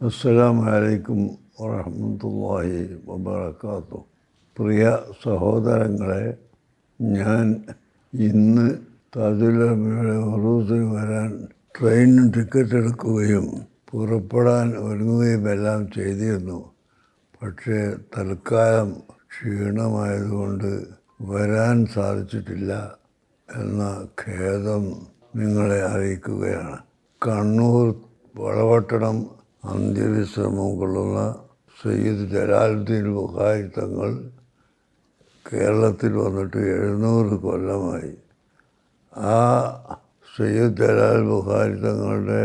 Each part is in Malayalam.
അസ്സലാമു അലൈക്കും വറഹ്മത്തുള്ളാഹി വബറകാതുഹു. പ്രിയ സഹോദരങ്ങളെ, ഞാൻ ഇന്ന് താജുലുലമയുടെ ഉറൂസിന് വരാൻ ട്രെയിനിന് ടിക്കറ്റ് എടുക്കുകയും പുറപ്പെടാൻ ഒരുങ്ങുകയും എല്ലാം ചെയ്തിരുന്നു. പക്ഷേ തൽക്കാലം ക്ഷീണമായതുകൊണ്ട് വരാൻ സാധിച്ചിട്ടില്ല എന്ന ഖേദം നിങ്ങളെ അറിയിക്കുകയാണ്. കണ്ണൂർ വളവട്ടണം അന്ത്യവിശ്രമം കൊള്ളുന്ന സയ്യിദ് ജലാലുദ്ദീൻ ബുഖാരി തങ്ങൾ കേരളത്തിൽ വന്നിട്ട് 700 കൊല്ലമായി. ആ സയ്യിദ് ജലാൽ ബുഖാരി തങ്ങളുടെ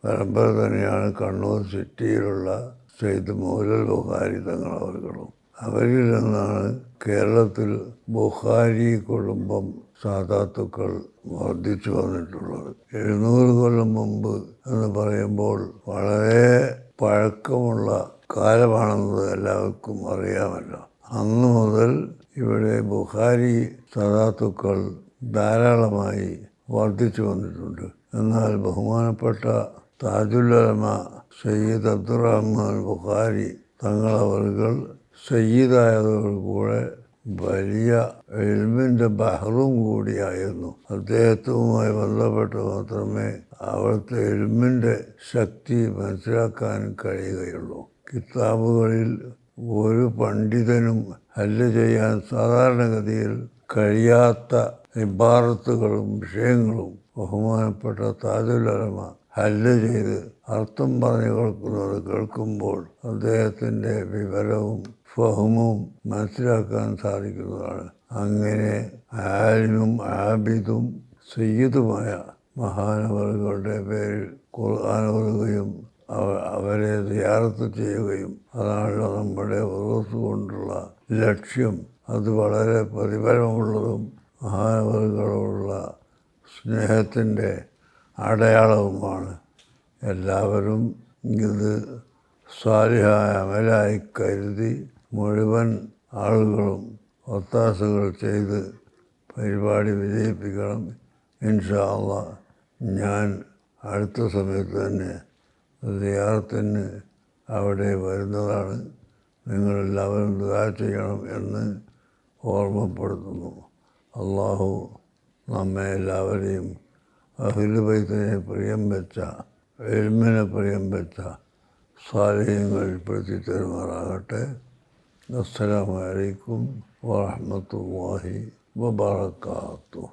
പരമ്പര തന്നെയാണ് കണ്ണൂർ സിറ്റിയിലുള്ള സയ്യിദ് മൗലൽ ബുഖാരി തങ്ങൾ അവർകളും. അവരിൽ നിന്നാണ് കേരളത്തിൽ ബുഖാരി കുടുംബം സാദാത്തുക്കൾ വർദ്ധിച്ചു വന്നിട്ടുള്ളത്. 700 കൊല്ലം മുമ്പ് എന്ന് പറയുമ്പോൾ വളരെ പഴക്കമുള്ള കാലമാണെന്നത് എല്ലാവർക്കും അറിയാമല്ലോ. അന്ന് മുതൽ ഇവിടെ ബുഖാരി സാദാത്തുക്കൾ ധാരാളമായി വർദ്ധിച്ചു വന്നിട്ടുണ്ട്. എന്നാൽ ബഹുമാനപ്പെട്ട താജുലുലമ സയ്യിദ് അബ്ദുറഹ്മാൻ ബുഖാരി തങ്ങളവറുകൾ സയ്യിദായതോടുകൂടെ വലിയ ഇൽമിൻ്റെ ബഹറും കൂടിയായിരുന്നു. അദ്ദേഹവുമായി ബന്ധപ്പെട്ട് മാത്രമേ അവിടുത്തെ ഇൽമിൻ്റെ ശക്തി മനസ്സിലാക്കാൻ കഴിയുകയുള്ളൂ. കിതാബുകളിൽ ഒരു പണ്ഡിതനും ഹല്ല് ചെയ്യാൻ സാധാരണഗതിയിൽ കഴിയാത്ത ഇബാറത്തുകളും വിഷയങ്ങളും ബഹുമാനപ്പെട്ട താജുലുലമ ഹല്ല് ചെയ്ത് അർത്ഥം പറഞ്ഞു കൊടുക്കുന്നത് കേൾക്കുമ്പോൾ അദ്ദേഹത്തിൻ്റെ വിവരവും ഫഹമും മനസ്സിലാക്കാൻ സാധിക്കുന്നതാണ്. അങ്ങനെ ആലിമും ആബിദും സയ്യിദുമായ മഹാനവറുകളുടെ പേരിൽ ഖുർആൻ ഓതുകയും അവരെ സിയാറത്ത് ചെയ്യുകയും അതാണല്ലോ നമ്മുടെ ഉറൂസ് കൊണ്ടുള്ള ലക്ഷ്യം. അത് വളരെ പ്രതിഫലമുള്ളതും മഹാനവറുകളോടുള്ള സ്നേഹത്തിൻ്റെ അടയാളവുമാണ്. എല്ലാവരും ഇത് സാലിഹായ അമലായി കരുതി മുഴുവൻ ആളുകളും ഒത്താശകൾ ചെയ്ത് പരിപാടി വിജയിപ്പിക്കണം. ഇൻഷാ അല്ലാഹ് ഞാൻ അടുത്ത സമയത്ത് തന്നെ സിയാറത്തിന് അവിടെ വരുന്നതാണ്. നിങ്ങളെല്ലാവരും ദുആ ചെയ്യണം എന്ന് ഓർമ്മപ്പെടുത്തുന്നു. അള്ളാഹു നമ്മെ എല്ലാവരെയും അഹ്ലു ബൈത്തിനെ പ്രിയം വെച്ച, ഇൽമിനെ പ്രിയം വെച്ച സാലിഹ്യങ്ങളിൽ പെടുത്തി തരുമാറാകട്ടെ. അസ്സലാമു അലൈക്കും വറഹ്മത്തുള്ളാഹി വബറകാതുഹു.